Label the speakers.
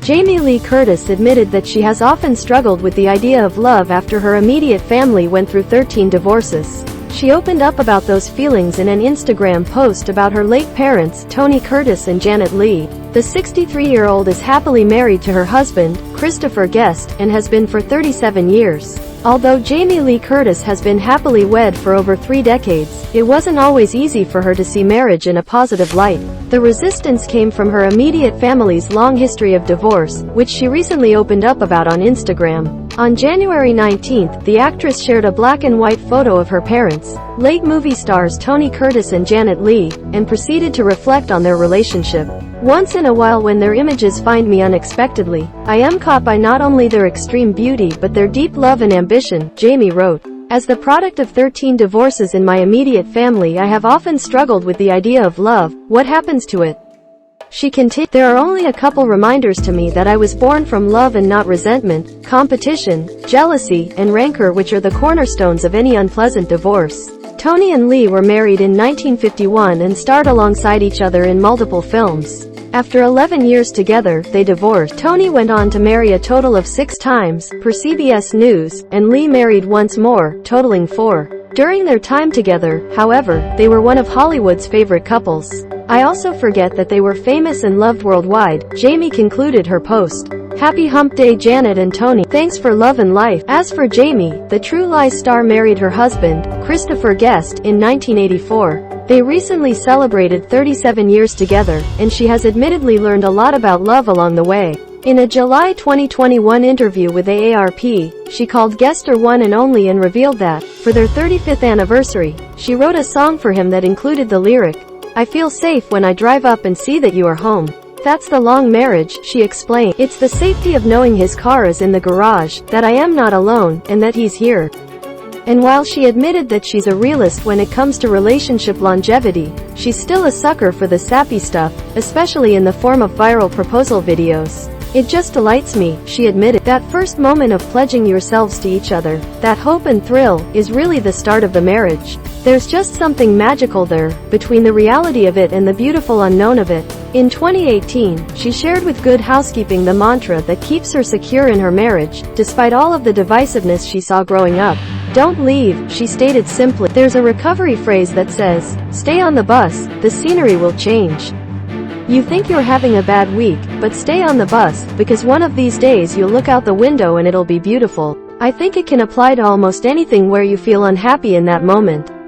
Speaker 1: Jamie Lee Curtis admitted that she has often struggled with the idea of love after her immediate family went through 13 divorces. She opened up about those feelings in an Instagram post about her late parents, Tony Curtis and Janet Leigh. The 63-year-old is happily married to her husband, Christopher Guest, and has been for 37 years. Although Jamie Lee Curtis has been happily wed for over 3 decades, it wasn't always easy for her to see marriage in a positive light. The resistance came from her immediate family's long history of divorce, which she recently opened up about on Instagram. On January 19, the actress shared a black and white photo of her parents, late movie stars Tony Curtis and Janet Leigh, and proceeded to reflect on their relationship. Once in a while when their images find me unexpectedly, I am caught by not only their extreme beauty but their deep love and ambition, Jamie wrote. As the product of 13 divorces in my immediate family, I have often struggled with the idea of love. What happens to it? She continued, there are only a couple reminders to me that I was born from love and not resentment, competition, jealousy, and rancor, which are the cornerstones of any unpleasant divorce. Tony and Leigh were married in 1951 and starred alongside each other in multiple films. After 11 years together, they divorced. Tony went on to marry a total of 6 times, per CBS News, and Leigh married once more, totaling 4. During their time together, however, they were one of Hollywood's favorite couples. I also forget that they were famous and loved worldwide, Jamie concluded her post. Happy hump day Janet and Tony. Thanks for love and life. As for Jamie, the True Lies star married her husband, Christopher Guest, in 1984. They recently celebrated 37 years together, and she has admittedly learned a lot about love along the way. In a July 2021 interview with AARP, she called Guest her one and only and revealed that, for their 35th anniversary, she wrote a song for him that included the lyric, "I feel safe when I drive up and see that you are home." That's the long marriage, she explained. It's the safety of knowing his car is in the garage, that I am not alone, and that he's here. And while she admitted that she's a realist when it comes to relationship longevity, she's still a sucker for the sappy stuff, especially in the form of viral proposal videos. It just delights me, she admitted. That first moment of pledging yourselves to each other, that hope and thrill, is really the start of the marriage. There's just something magical there, between the reality of it and the beautiful unknown of it. In 2018, she shared with Good Housekeeping the mantra that keeps her secure in her marriage, despite all of the divisiveness she saw growing up. Don't leave, she stated simply. There's a recovery phrase that says, stay on the bus, the scenery will change. You think you're having a bad week, but stay on the bus, because one of these days you'll look out the window and it'll be beautiful. I think it can apply to almost anything where you feel unhappy in that moment.